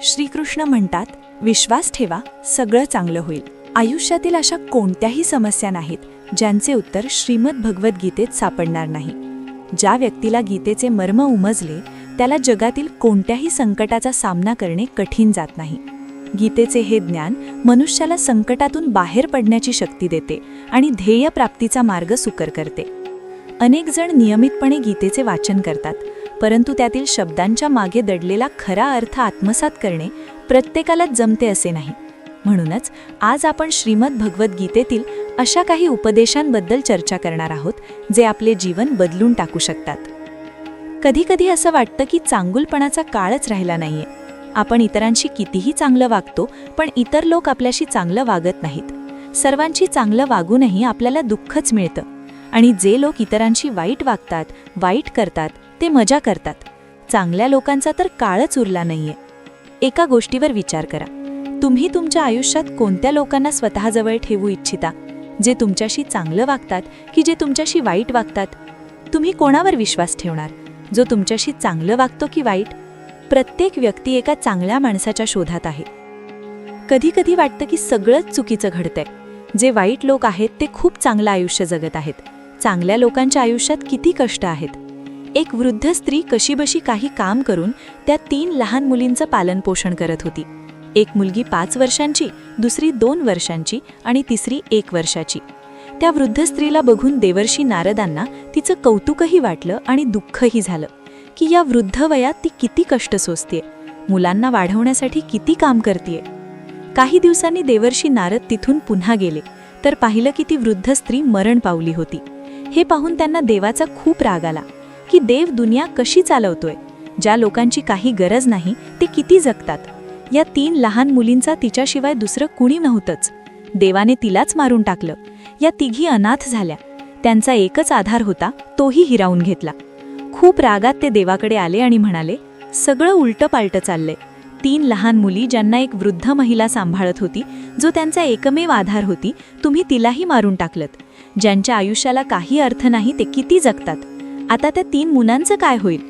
श्रीकृष्ण म्हणतात, विश्वास ठेवा, सगळं चांगलं होईल. आयुष्यातील अशा कोणत्याही समस्या नाहीत ज्यांचे उत्तर श्रीमद भगवद्गीतेत सापडणार नाही. ज्या व्यक्तीला गीतेचे मर्म उमजले त्याला जगातील कोणत्याही संकटाचा सामना करणे कठीण जात नाही. गीतेचे हे ज्ञान मनुष्याला संकटातून बाहेर पडण्याची शक्ती देते आणि ध्येय प्राप्तीचा मार्ग सुकर करते. अनेक जण नियमितपणे गीतेचे वाचन करतात, परंतु त्यातील शब्दांच्या मागे दडलेला खरा अर्थ आत्मसात करणे प्रत्येकालाच जमते असे नाही. म्हणूनच आज आपण श्रीमद भगवद्गीतेतील अशा काही उपदेशांबद्दल चर्चा करणार आहोत जे आपले जीवन बदलून टाकू शकतात. कधीकधी असं वाटतं की चांगुलपणाचा काळच राहिला नाहीये. आपण इतरांशी कितीही चांगलं वागतो, पण इतर लोक आपल्याशी चांगलं वागत नाहीत. सर्वांशी चांगलं वागूनही आपल्याला दुःखच मिळतं. आणि जे लोक इतरांशी वाईट वागतात, वाईट करतात, ते मजा करतात. चांगल्या लोकांचा तर काळच उरला नाहीये. एका गोष्टीवर विचार करा. तुम्ही तुमच्या आयुष्यात कोणत्या लोकांना स्वतःजवळ ठेवू इच्छिता? जे तुमच्याशी चांगलं वागतात की जे तुमच्याशी वाईट वागतात? तुम्ही कोणावर विश्वास ठेवणार? जो तुमच्याशी चांगलं वागतो की वाईट? प्रत्येक व्यक्ती एका चांगल्या माणसाच्या शोधात आहे. कधीकधी वाटतं की सगळंच चुकीचं घडतंय. जे वाईट लोक आहेत ते खूप चांगलं आयुष्य जगत आहेत. चांगल्या लोकांच्या आयुष्यात किती कष्ट आहेत. एक वृद्ध स्त्री कशीबशी काही काम करून त्या 3 लहान मुलींचं पालनपोषण करत होती. एक मुलगी 5 वर्षांची, दुसरी 2 वर्षांची आणि तिसरी 1 वर्षाची. त्या वृद्ध स्त्रीला बघून देवर्षी नारदांना तिचं कौतुकही वाटलं आणि दुःखही झालं की या वृद्ध वयात ती किती कष्ट सोसतेय, मुलांना वाढवण्यासाठी किती काम करतेय. काही दिवसांनी देवर्षी नारद तिथून पुन्हा गेले तर पाहिलं की ती वृद्ध स्त्री मरण पावली होती. हे पाहून त्यांना देवाचा खूप राग आला की देव दुनिया कशी चालवतोय. ज्या लोकांची काही गरज नाही ते किती जगतात. या 3 लहान मुलींचा तिच्याशिवाय दुसरं कुणी नव्हतंच. देवाने तिलाच मारून टाकलं. या तिघी अनाथ झाल्या. त्यांचा एकच आधार होता, तोही हिरावून घेतला. खूप रागात ते देवाकडे आले आणि म्हणाले, सगळं उलटं-पालटं चाललंय. 3 लहान मुली ज्यांना एक वृद्ध महिला सांभाळत होती, जो त्यांचा एकमेव आधार होती, तुम्ही तिलाही मारून टाकलत. ज्यांच्या आयुष्याला काही अर्थ नाही ते किती जगतात. आता त्या 3 मुलांचं काय होईल?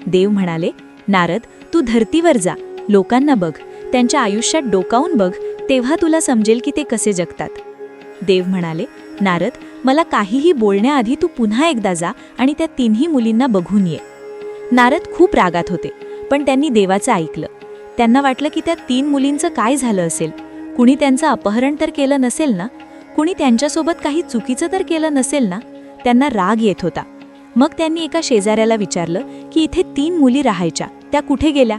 देव म्हणाले, नारद, तू धर्तीवर जा, लोकांना बघ, त्यांच्या आयुष्यात डोकावून बघ, तेव्हा तुला समजेल की ते कसे जगतात. देव म्हणाले, नारद, मला काहीही बोलण्याआधी तू पुन्हा एकदा जा आणि त्या 3ही मुलींना बघून ये. नारद खूप रागात होते, पण त्यांनी देवाचं ऐकलं. त्यांना वाटलं की त्या 3 मुलींचं काय झालं असेल. कुणी त्यांचं अपहरण तर केलं नसेल ना? कुणी त्यांच्यासोबत काही चुकीचं तर केलं नसेल ना? त्यांना राग येत होता. मग त्यांनी एका शेजाऱ्याला विचारलं की इथे 3 मुली राहायच्या, त्या कुठे गेल्या?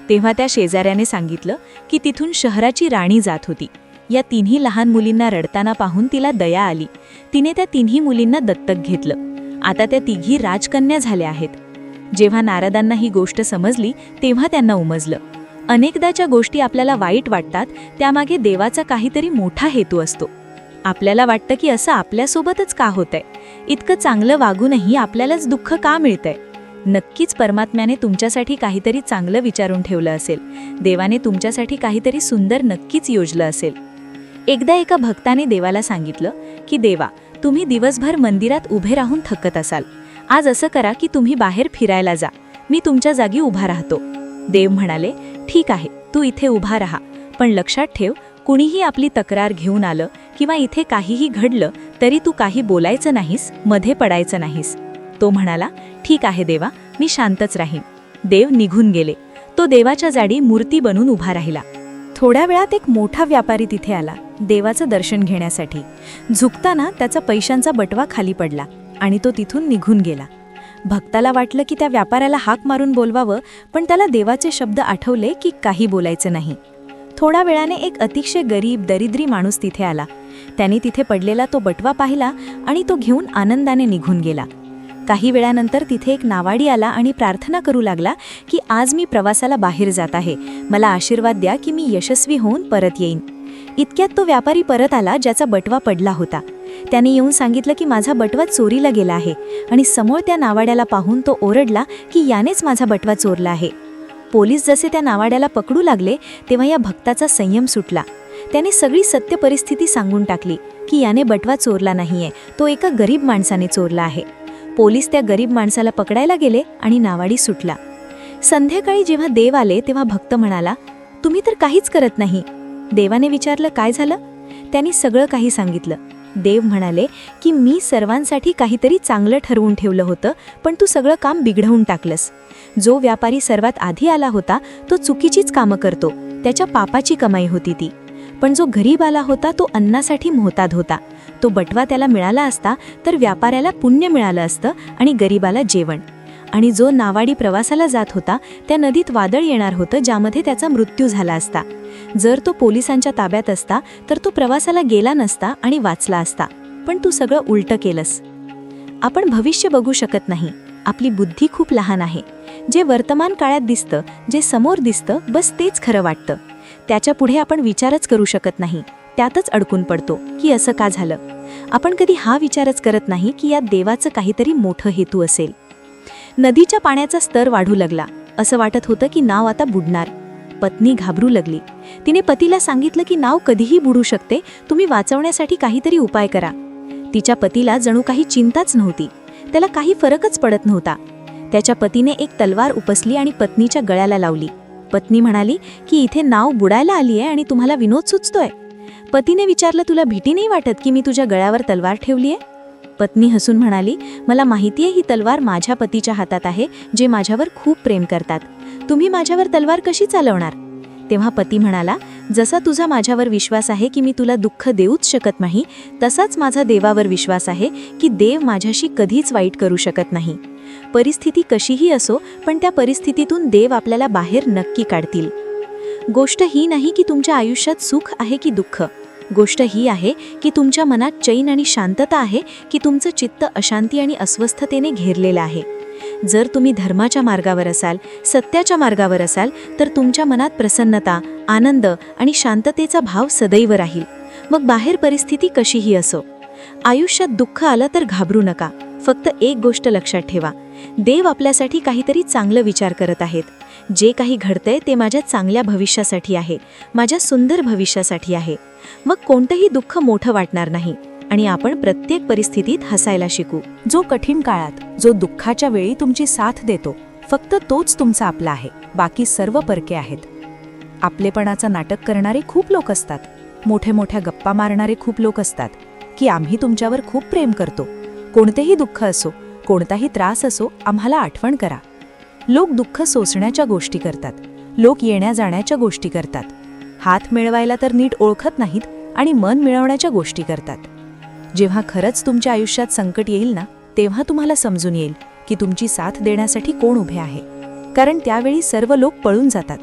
तेव्हा त्या शेजाऱ्याने सांगितलं की तिथून शहराची राणी जात होती. या 3ही लहान मुलींना रडताना पाहून तिला दया आली. तिने त्या 3ही मुलींना दत्तक घेतलं. आता त्या तिघी राजकन्या झाल्या आहेत. जेव्हा नारदांना ही गोष्ट समजली तेव्हा त्यांना उमजलं, अनेकदाच्या गोष्टी आपल्याला वाईट वाटतात त्यामागे देवाचा काहीतरी मोठा हेतू असतो. आपल्याला वाटतं की असं आपल्यासोबतच का होतंय? इतकं चांगलं वागूनही आपल्यालाच दुःख का मिळतंय? नक्कीच परमात्म्याने तुमच्यासाठी काहीतरी चांगलं विचारून ठेवलं असेल. देवाने तुमच्यासाठी काहीतरी सुंदर नक्कीच योजलं असेल. एकदा एका भक्ताने देवाला सांगितलं की देवा, तुम्ही दिवसभर मंदिरात उभे राहून थकत असाल. आज असं करा की तुम्ही बाहेर फिरायला जा, मी तुमच्या जागी उभा राहतो. देव म्हणाले, ठीक आहे, तू इथे उभा राहा, पण लक्षात ठेव, कुणीही आपली तक्रार घेऊन आलं किंवा इथे काहीही घडलं तरी तू काही बोलायचं नाहीस, मध्ये पडायचं नाहीस. तो म्हणाला, ठीक आहे देवा, मी शांतच राहीन. देव निघून गेले. तो देवाच्या जागी मूर्ती बनून उभा राहिला. थोड्या वेळात एक मोठा व्यापारी तिथे आला देवाचं दर्शन घेण्यासाठी. झुकताना त्याचा पैशांचा बटवा खाली पडला आणि तो तिथून निघून गेला. भक्ताला वाटलं की त्या व्यापाऱ्याला हाक मारून बोलवावं, पण त्याला देवाचे शब्द आठवले की काही बोलायचं नाही. थोड्या वेळाने एक अतिशय गरीब दरिद्री माणूस तिथे आला. त्याने तिथे पडलेला तो बटवा पाहिला आणि तो घेऊन आनंदाने निघून गेला. काही वेळानंतर तिथे एक नावाडी आला आणि प्रार्थना करू लागला की आज मी प्रवासाला बाहेर जात आहे, मला आशीर्वाद द्या की मी यशस्वी होऊन परत येईन. इतक्यात तो व्यापारी परत आला ज्याचा बटवा पडला होता. त्याने येऊन सांगितलं की माझा बटवा चोरीला गेला आहे आणि समोर त्या नावाड्याला पाहून तो ओरडला की यानेच माझा बटवा चोरला आहे. पोलीस जसे त्या नावाड्याला पकडू लागले तेव्हा या भक्ताचा संयम सुटला. त्याने सगळी सत्य परिस्थिती सांगून टाकली की याने बटवा चोरला नाहीये, तो एका गरीब माणसाने चोरला आहे. पोलीस त्या गरीब माणसाला पकडायला गेले आणि नावाडी सुटला. संध्याकाळी जेव्हा देव आले तेव्हा भक्त म्हणाला, तुम्ही तर काहीच करत नाही. देवाने विचारलं, काय झालं? त्यांनी सगळं काही सांगितलं. देव म्हणाले की मी सर्वांसाठी काहीतरी चांगलं ठरवून ठेवलं होतं, पण तू सगळं काम बिघडवून टाकलंस. जो व्यापारी सर्वात आधी आला होता तो चुकीचीच कामं करतो, त्याच्या पापाची कमाई होती ती. पण जो गरीब आला होता तो अन्नासाठी मोहताज होता. तो बटवा त्याला मिळाला असता तर व्यापाऱ्याला पुण्य मिळालं असतं आणि गरीबाला जेवण. आणि जो नावाडी प्रवासाला जात होता त्या नदीत वादळ येणार होतं, ज्यामध्ये त्याचा मृत्यू झाला असता. जर तो पोलिसांच्या ताब्यात असता तर तो प्रवासाला गेला नसता आणि वाचला असता. पण तू सगळं उलटं केलंस. आपण भविष्य बघू शकत नाही. आपली बुद्धी खूप लहान आहे. जे वर्तमान काळात दिसतं, जे समोर दिसतं, बस तेच खरं वाटतं. त्याच्या पुढे आपण विचारच करू शकत नाही. त्यातच अडकून पडतो की असं का झालं. आपण कधी हा विचारच करत नाही की यात देवाचं काहीतरी मोठं हेतू असेल. नदीच्या पाण्याचा स्तर वाढू लागला. असं वाटत होतं की नाव आता बुडणार. पत्नी घाबरू लागली. तिने पतीला सांगितलं की नाव कधीही बुडू शकते, तुम्ही वाचवण्यासाठी काहीतरी उपाय करा. तिच्या पतीला जणू काही चिंताच नव्हती. त्याला काही फरकच पडत नव्हता. त्याच्या पतीने एक तलवार उपसली आणि पत्नीच्या गळ्याला लावली. पत्नी म्हणाली की इथे नाव बुडायला आली आहे आणि तुम्हाला विनोद सुचतोय. पतीने विचारलं, तुला भीती नाही वाटत की मी तुझ्या गळ्यावर तलवार ठेवली आहे? पत्नी हसून म्हणाली, मला माहिती आहे ही तलवार माझ्या पतीच्या हातात आहे, जे माझ्यावर खूप प्रेम करतात. तुम्ही माझ्यावर तलवार कशी चालवणार? तेव्हा पती म्हणाला, जसा तुझा माझ्यावर विश्वास आहे की मी तुला दुःख देऊच शकत नाही, तसाच माझा देवावर विश्वास आहे की देव माझ्याशी कधीच वाईट करू शकत नाही. परिस्थिती कशीही असो, पण त्या परिस्थितीतून देव आपल्याला बाहेर नक्की काढतील. गोष्ट ही नाही की तुमच्या आयुष्यात सुख आहे की दुःख. गोष्ट ही आहे की तुमच्या मनात चैन आणि शांतता आहे की तुमचं चित्त अशांती आणि अस्वस्थतेने घेरलेलं आहे. जर तुम्ही धर्माच्या मार्गावर असाल, सत्याच्या मार्गावर असाल, तर तुमच्या मनात प्रसन्नता, आनंद आणि शांततेचा भाव सदैव राहील. मग बाहेर परिस्थिती कशीही असो. आयुष्यात दुःख आलं तर घाबरू नका. फक्त एक गोष्ट लक्षात ठेवा, देव आपल्यासाठी काहीतरी चांगलं विचार करत आहेत. जे काही घडतंय ते माझ्या चांगल्या भविष्यासाठी आहे, माझ्या सुंदर भविष्यासाठी आहे. मग कोणतंही दुःख मोठं वाटणार नाही आणि आपण प्रत्येक परिस्थितीत हसायला शिकू. जो कठीण काळात, जो दुःखाच्या वेळी तुमची साथ देतो, फक्त तोच तुमचा आपला आहे. बाकी सर्व परके आहेत. आपलेपणाचं नाटक करणारे खूप लोक असतात. मोठे मोठ्या गप्पा मारणारे खूप लोक असतात की आम्ही तुमच्यावर खूप प्रेम करतो. कोणतेही दुःख असो, कोणताही त्रास असो, आम्हाला आठवण करा. लोक दुःख सोसण्याच्या गोष्टी करतात. लोक येण्या जाण्याच्या गोष्टी करतात. हात मिळवायला तर नीट ओळखत नाहीत आणि मन मिळवण्याच्या गोष्टी करतात. जेव्हा खरंच तुमच्या आयुष्यात संकट येईल ना, तेव्हा तुम्हाला समजून येईल की तुमची साथ देण्यासाठी कोण उभे आहे. कारण त्यावेळी सर्व लोक पळून जातात.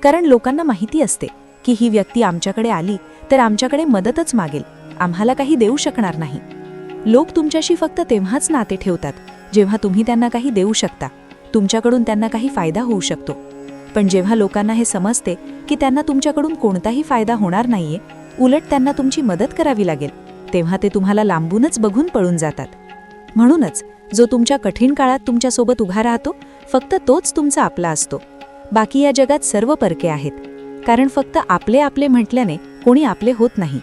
कारण लोकांना माहिती असते की ही व्यक्ती आमच्याकडे आली तर आमच्याकडे मदतच मागेल, आम्हाला काही देऊ शकणार नाही. लोक तुमच्याशी फक्त तेव्हाच नाते ठेवतात जेव्हा तुम्ही त्यांना काही देऊ शकता, तुमच्याकडून त्यांना काही फायदा होऊ शकतो. पण जेव्हा लोकांना हे समजते की त्यांना तुमच्याकडून कोणताही फायदा होणार नाहीये, उलट त्यांना तुमची मदत करावी लागेल, तेव्हा ते तुम्हाला लांबूनच बघून पळून जातात. म्हणूनच जो तुमच्या कठीण काळात तुमच्यासोबत उभा राहतो, फक्त तोच तुमचा आपला असतो. बाकी या जगात सर्व परके आहेत. कारण फक्त आपले आपले म्हटल्याने कोणी आपले होत नाही.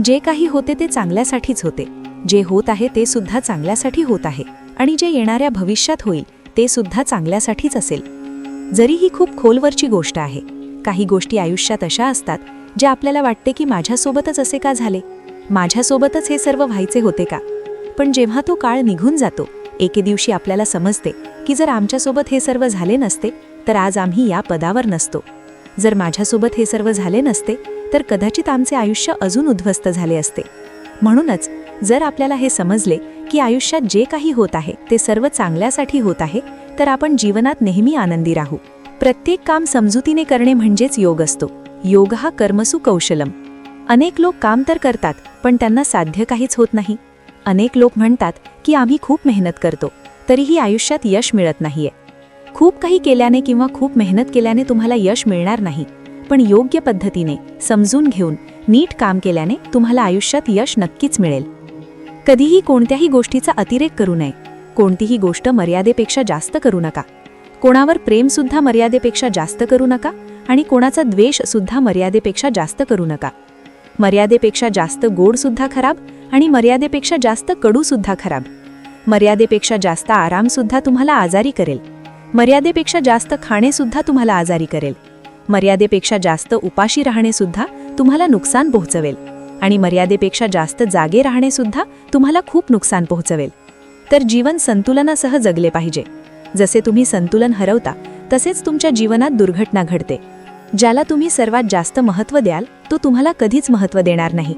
जे काही होते ते चांगल्यासाठीच होते. जे होत आहे ते सुद्धा चांगल्यासाठी होत आहे. आणि जे येणाऱ्या भविष्यात होईल ते सुद्धा चांगल्यासाठीच असेल. जरी ही खूप खोलवरची गोष्ट आहे. काही गोष्टी आयुष्यात अशा असतात ज्या आपल्याला वाटते की माझ्यासोबतच असे का झाले, माझ्यासोबतच हे सर्व व्हायचे होते का. पण जेव्हा तो काळ निघून जातो, एके दिवशी आपल्याला समजते की जर आमच्यासोबत हे सर्व झाले नसते तर आज आम्ही या पदावर नसतो. जर माझ्यासोबत हे सर्व झाले नसते तर कदाचित आमचे आयुष्य अजून उद्ध्वस्त झाले असते. म्हणूनच जर आपल्याला हे समजले की आयुष्यात जे काही होत आहे ते सर्व चांगल्यासाठी होत आहे, तर आपण जीवनात नेहमी आनंदी राहू. प्रत्येक काम समजुतीने करणे म्हणजेच योग असतो. योग हा कर्मसु कौशलम. अनेक लोक काम तर करतात पण त्यांना साध्य काहीच होत नाही. अनेक लोक म्हणतात की आम्ही खूप मेहनत करतो तरीही आयुष्यात यश मिळत नाहीये. खूप काही केल्याने किंवा खूप मेहनत केल्याने तुम्हाला यश मिळणार नाही, पण योग्य पद्धतीने समजून घेऊन नीट काम केल्याने तुम्हाला आयुष्यात यश नक्कीच मिळेल. कधीही कोणत्याही गोष्टीचा अतिरेक करू नये. कोणतीही गोष्ट मर्यादेपेक्षा जास्त करू नका. कोणावर प्रेमसुद्धा मर्यादेपेक्षा जास्त करू नका आणि कोणाचा द्वेषसुद्धा मर्यादेपेक्षा जास्त करू नका. मर्यादेपेक्षा जास्त गोडसुद्धा खराब आणि मर्यादेपेक्षा जास्त कडूसुद्धा खराब. मर्यादेपेक्षा जास्त आरामसुद्धा तुम्हाला आजारी करेल. मर्यादेपेक्षा जास्त खाणेसुद्धा तुम्हाला आजारी करेल. मर्यादेपेक्षा जास्त उपाशी राहणे सुद्धा तुम्हाला नुकसान पोहोचवेल आणि मर्यादेपेक्षा जास्त जागे राहणे सुद्धा तुम्हाला खूप नुकसान पोहोचवेल. तर जीवन संतुलनासह जगले पाहिजे. जसे तुम्ही संतुलन हरवता तसेच तुमच्या जीवनात दुर्घटना घडते. ज्याला तुम्ही सर्वात जास्त महत्त्व द्याल तो तुम्हाला कधीच महत्त्व देणार नाही.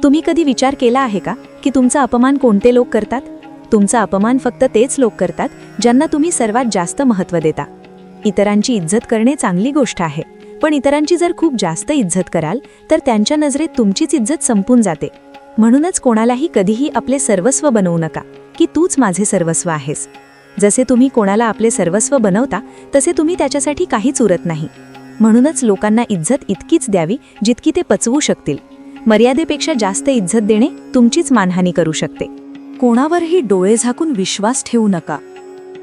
तुम्ही कधी विचार केला आहे का की तुमचा अपमान कोणते लोक करतात? तुमचा अपमान फक्त तेच लोक करतात ज्यांना तुम्ही सर्वात जास्त महत्त्व देता. इतरांची इज्जत करणे चांगली गोष्ट आहे, पण इतरांची जर खूप जास्त इज्जत कराल तर त्यांच्या नजरेत तुमचीच इज्जत संपून जाते. म्हणूनच कोणालाही कधीही आपले सर्वस्व बनवू नका की तूच माझे सर्वस्व आहेस. जसे तुम्ही कोणाला आपले सर्वस्व बनवता तसे तुम्ही त्याच्यासाठी काहीच उरत नाही. म्हणूनच लोकांना इज्जत इतकीच द्यावी जितकी ते पचवू शकतील. मर्यादेपेक्षा जास्त इज्जत देणे तुमचीच मानहानी करू शकते. कोणावरही डोळे झाकून विश्वास ठेवू नका.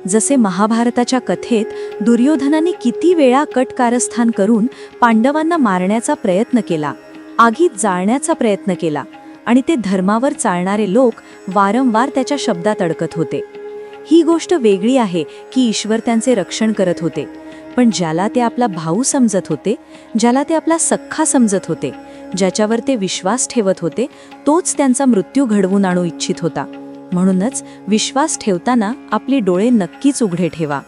जसे महाभारताच्या कथेत दुर्योधनाने किती वेळा कट कारस्थान करून पांडवांना मारण्याचा प्रयत्न केला, आगीत जाळण्याचा प्रयत्न केला आणि ते धर्मावर चालणारे लोक वारंवार त्याच्या शब्दात अडकत होते. ही गोष्ट वेगळी आहे की ईश्वर त्यांचे रक्षण करत होते, पण ज्याला ते आपला भाऊ समजत होते, ज्याला ते आपला सख्खा समजत होते, ज्याच्यावर ते विश्वास ठेवत होते, तोच त्यांचा मृत्यू घडवून आणू इच्छित होता. म्हणूनच विश्वास ठेवताना आपले डोळे नक्कीच उघडे ठेवा.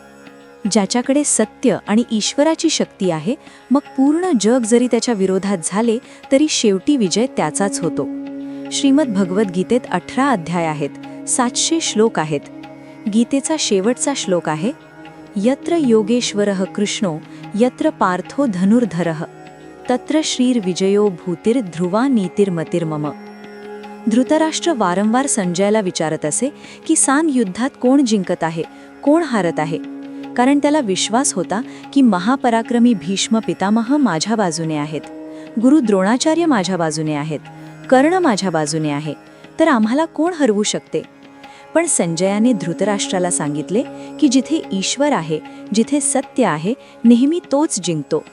ज्याच्याकडे सत्य आणि ईश्वराची शक्ती आहे, मग पूर्ण जग जरी त्याच्या विरोधात झाले तरी शेवटी विजय त्याचाच होतो. श्रीमद भगवद्गीतेत 18 अध्याय आहेत, 700 श्लोक आहेत. गीतेचा शेवटचा श्लोक आहे, यत्र योगेश्वरः कृष्णो यत्र पार्थो धनुर्धरः तत्र श्रीर्विजयो भूतिर् ध्रुवा नीतिर्मतिर्मम. धृतराष्ट्र वारंवार संजयाला विचारत असे की सांग युद्धात कोण जिंकत आहे, कोण हारत आहे, कारण त्याला विश्वास होता की महापराक्रमी भीष्म पितामह माझ्या बाजूने आहेत, गुरु द्रोणाचार्य माझ्या बाजूने आहेत, कर्ण माझ्या बाजूने आहे, तर आम्हाला कोण हरवू शकते. पण संजयाने धृतराष्ट्राला सांगितले की जिथे ईश्वर आहे, जिथे सत्य आहे, नेहमी तोच जिंकतो.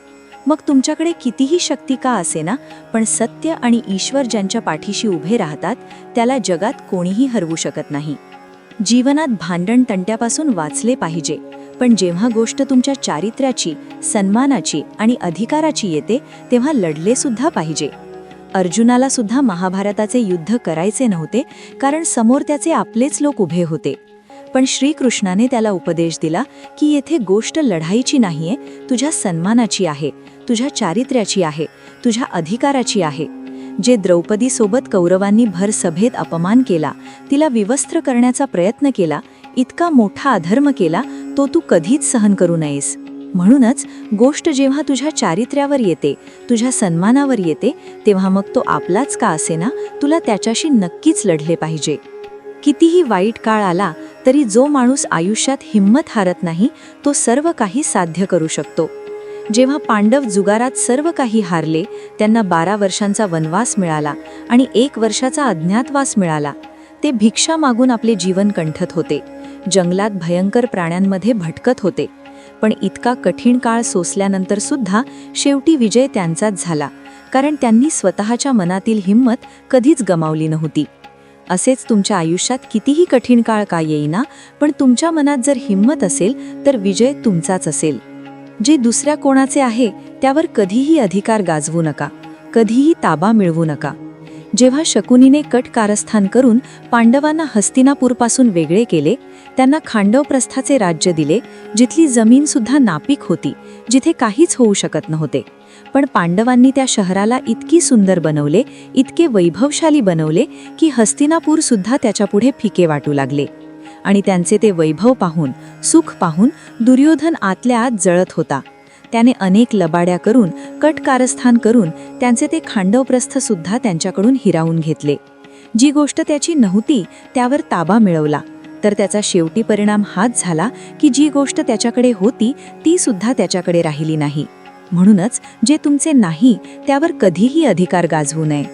मग तुमच्याकडे कितीही शक्ती का असेना, पण सत्य आणि ईश्वर ज्यांच्या पाठीशी उभे राहतात त्याला जगात कोणीही हरवू शकत नाही. जीवनात भांडण तंट्यापासून वाचले पाहिजे, पण जेव्हा गोष्ट तुमच्या चारित्र्याची, सन्मानाची आणि अधिकाराची येते तेव्हा लढले सुद्धा पाहिजे. अर्जुनाला सुद्धा महाभारताचे युद्ध करायचे नव्हते, कारण समोर त्याचे आपलेच लोक उभे होते. पण श्रीकृष्णाने त्याला उपदेश दिला की येथे गोष्ट लढाईची नाहीये, तुझ्या सन्मानाची आहे, तुझ्या चारित्र्याची आहे, तुझ्या अधिकाराची आहे. जे द्रौपदीसोबत कौरवांनी भर सभेत अपमान केला, तिला विवस्त्र करण्याचा प्रयत्न केला, इतका मोठा अधर्म केला, तो तू कधीच सहन करू नयेस. म्हणूनच गोष्ट जेव्हा तुझ्या चारित्र्यावर येते, तुझ्या सन्मानावर येते, तेव्हा मग तो आपलाच का असेना, तुला त्याच्याशी नक्कीच लढले पाहिजे. कितीही वाईट काळ आला तरी जो माणूस आयुष्यात हिंमत हारत नाही तो सर्व काही साध्य करू शकतो. जेव्हा पांडव जुगारात सर्व काही हारले, त्यांना 12 वर्षांचा वनवास मिळाला आणि 1 वर्षाचा अज्ञातवास मिळाला. ते भिक्षा मागून आपले जीवन कंठत होते, जंगलात भयंकर प्राण्यांमध्ये भटकत होते. पण इतका कठीण काळ सोसल्यानंतर सुद्धा शेवटी विजय त्यांचाच झाला, कारण त्यांनी स्वतःच्या मनातील हिंमत कधीच गमावली नव्हती. असेच तुमच्या आयुष्यात कितीही कठीण काळ का येईना, पण तुमच्या मनात जर हिंमत असेल तर विजय तुमचाच असेल. जे दुसऱ्या कोणाचे आहे त्यावर कधीही अधिकार गाजवू नका, कधीही ताबा मिळवू नका. जेव्हा शकुनीने कट कारस्थान करून पांडवांना हस्तिनापूरपासून वेगळे केले, त्यांना खांडवप्रस्थाचे राज्य दिले, जिथली जमीन सुद्धा नापीक होती, जिथे काहीच होऊ शकत नव्हते. पण पांडवांनी त्या शहराला इतकी सुंदर बनवले, इतके वैभवशाली बनवले की हस्तिनापूर सुद्धा त्याच्यापुढे फिके वाटू लागले. आणि त्यांचे ते वैभव पाहून, सुख पाहून दुर्योधन आतल्या आत जळत होता. त्याने अनेक लबाड्या करून, कट कारस्थान करून त्यांचे ते खांडवप्रस्थ सुद्धा त्यांच्याकडून हिरावून घेतले. जी गोष्ट त्याची नव्हती त्यावर ताबा मिळवला, तर त्याचा शेवटी परिणाम हाच झाला की जी गोष्ट त्याच्याकडे होती ती सुद्धा त्याच्याकडे राहिली नाही. म्हणूनच जे तुमचे नाही त्यावर कधीही अधिकार गाजवू नये.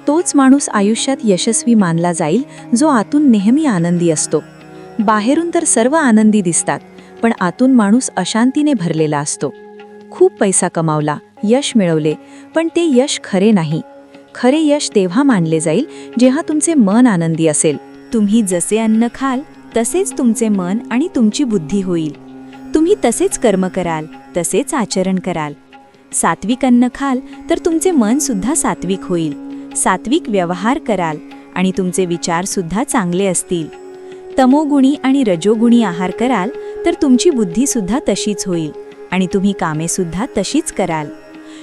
तोच माणूस आयुष्यात यशस्वी मानला जाईल जो आतून नेहमी आनंदी असतो. बाहेरून तर सर्व आनंदी दिसतात, पण आतून माणूस अशांतीने भरलेला असतो. खूप पैसा कमावला, यश मिळवले, पण ते यश खरे नाही. खरे यश तेव्हा मानले जाईल जेव्हा तुमचे मन आनंदी असेल. तुम्ही जसे अन्न खाल तसेच तुमचे मन आणि तुमची बुद्धी होईल. तुम्ही तसेच कर्म कराल, तसेच आचरण कराल. सात्विक अन्न खाल तर तुमचे मन सुद्धा सात्विक होईल. सात्विक व्यवहार कराल आणि तुमचे विचार सुद्धा चांगले असतील. तमोगुणी आणि रजोगुणी आहार कराल तर तुमची बुद्धी सुद्धा तशीच होईल आणि तुम्ही कामे सुद्धा तशीच कराल.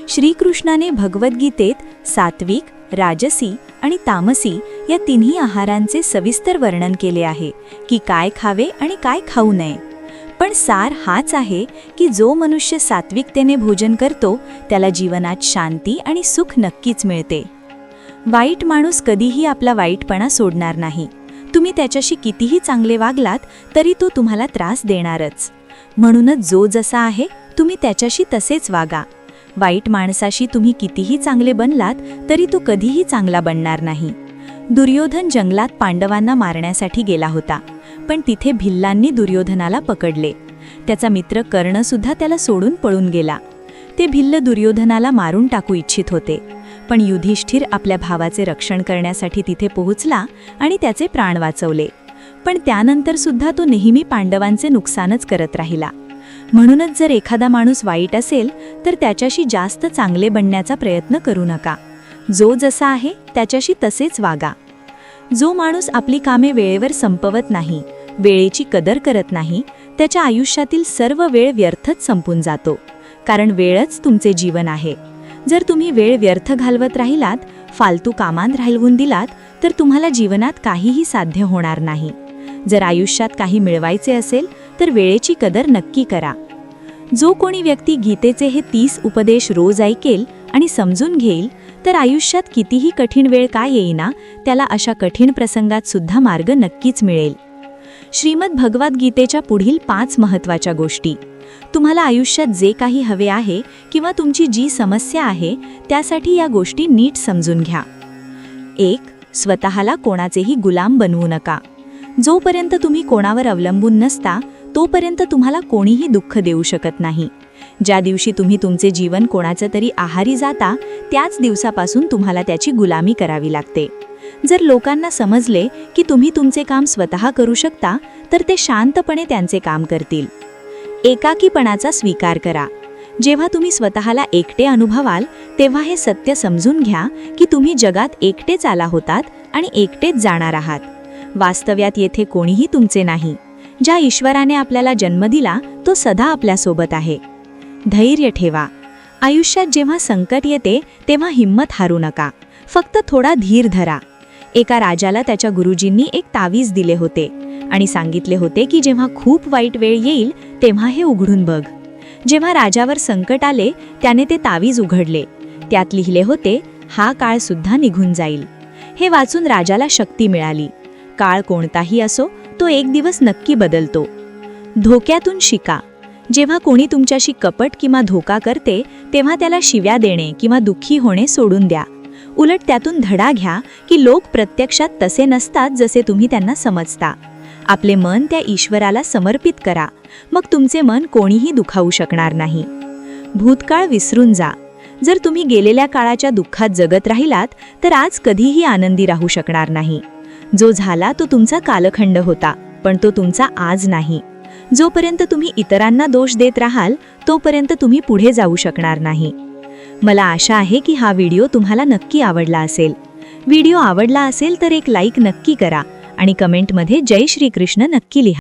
श्रीकृष्णाने भगवद्गीतेत सात्विक, राजसी आणि तामसी या तिन्ही आहारांचे सविस्तर वर्णन केले आहे की काय खावे आणि काय खाऊ नये. पण सार हाच आहे की जो मनुष्य सात्विकतेने भोजन करतो त्याला जीवनात शांती आणि सुख नक्कीच मिळते. वाईट माणूस कधीही आपला वाईटपणा सोडणार नाही. तुम्ही त्याच्याशी कितीही चांगले वागलात तरी तो तुम्हाला त्रास देणारच. म्हणूनच जो जसा आहे तुम्ही त्याच्याशी तसेच वागा. वाईट माणसाशी तुम्ही कितीही चांगले बनलात तरी तो कधीही चांगला बनणार नाही. दुर्योधन जंगलात पांडवांना मारण्यासाठी गेला होता, पण तिथे भिल्लांनी दुर्योधनाला पकडले. त्याचा मित्र कर्ण सुद्धा त्याला सोडून पळून गेला. ते भिल्ल दुर्योधनाला मारून टाकू इच्छित होते, पण युधिष्ठिर आपल्या भावाचे रक्षण करण्यासाठी तिथे पोहोचला आणि त्याचे प्राण वाचवले. पण त्यानंतर सुद्धा तो नेहमी पांडवांचे नुकसानच करत राहिला. म्हणूनच जर एखादा माणूस वाईट असेल तर त्याच्याशी जास्त चांगले बनण्याचा प्रयत्न करू नका. जो जसा आहे त्याच्याशी तसेच वागा. जो माणूस आपली कामे वेळेवर संपवत नाही, वेळेची कदर करत नाही, त्याच्या आयुष्यातील सर्व वेळ व्यर्थच संपून जातो. कारण वेळच तुमचे जीवन आहे. जर तुम्ही वेळ व्यर्थ घालवत राहिलात, फालतू कामांत घालवून दिलात तर तुम्हाला जीवनात काहीही साध्य होणार नाही. जर आयुष्यात काही मिळवायचे असेल तर वेळेची कदर नक्की करा. जो कोणी व्यक्ती गीतेचे हे 30 उपदेश रोज ऐकेल आणि समजून घेईल तर आयुष्यात कितीही कठीण वेळ का येईना त्याला अशा कठीण प्रसंगात सुद्धा मार्ग नक्कीच मिळेल. श्रीमद भगवद्गीतेच्या पुढील 5 महत्त्वाच्या गोष्टी. तुम्हाला आयुष्यात जे काही हवे आहे किंवा तुमची जी समस्या आहे त्यासाठी या गोष्टी नीट समजून घ्या. 1. स्वतःला कोणाचेही गुलाम बनवू नका. जोपर्यंत तुम्ही कोणावर अवलंबून नसता तोपर्यंत तुम्हाला कोणीही दुःख देऊ शकत नाही. ज्या दिवशी तुम्ही तुमचे जीवन कोणाच्या तरी आहारी जाता त्याच दिवसापासून तुम्हाला त्याची गुलामी करावी लागते. जर लोकांना समजले की तुम्ही तुमचे काम स्वतः करू शकता तर ते शांतपणे त्यांचे काम करतील. एकाकीपणाचा स्वीकार करा. जेव्हा तुम्ही स्वतःला एकटे अनुभवाल तेव्हा हे सत्य समजून घ्या की तुम्ही जगात एकटेच आला होतात आणि एकटेच जाणार आहात. वास्तव्यात येथे कोणीही तुमचे नाही. ज्या ईश्वराने आपल्याला जन्म दिला तो सदा आपल्यासोबत आहे. धैर्य ठेवा. आयुष्यात जेव्हा संकट येते तेव्हा हिंमत हारू नका. फक्त थोडा धीर धरा. एका राजाला त्याच्या गुरुजींनी एक तावीज दिले होते आणि सांगितले होते की जेव्हा खूप वाईट वेळ येईल तेव्हा हे उघडून बघ. जेव्हा राजावर संकट आले त्याने ते तावीज उघडले. त्यात लिहिले होते, हा काळ सुद्धा निघून जाईल. हे वाचून राजाला शक्ती मिळाली. काळ कोणताही असो तो एक दिवस नक्की बदलतो. धोक्यातून शिका. जेव्हा कोणी तुमच्याशी कपट किंवा धोका करते तेव्हा त्याला शिव्या देणे किंवा दुःखी होणे सोडून द्या. उलट त्यातून धडा घ्या की लोक प्रत्यक्षात तसे नसतात जसे तुम्ही त्यांना समजता. आपले मन त्या ईश्वराला समर्पित करा. मग तुमचे मन कोणीही दुखावू शकणार नाही. भूतकाळ विसरून जा. जर तुम्ही गेलेल्या काळाच्या दुःखात जगत राहिलात तर आज कधीही आनंदी राहू शकणार नाही. जो झाला तो तुमचा कालखंड होता, पण तो तुमचा आज नाही. जोपर्यंत तुम्ही इतरांना दोष देत राहाल तोपर्यंत तुम्ही पुढे जाऊ शकणार नाही. मला आशा आहे की हा व्हिडिओ तुम्हाला नक्की आवडला असेल. व्हिडिओ आवडला असेल तर एक लाईक नक्की करा आणि कमेंटमध्ये जय श्री कृष्ण नक्की लिहा.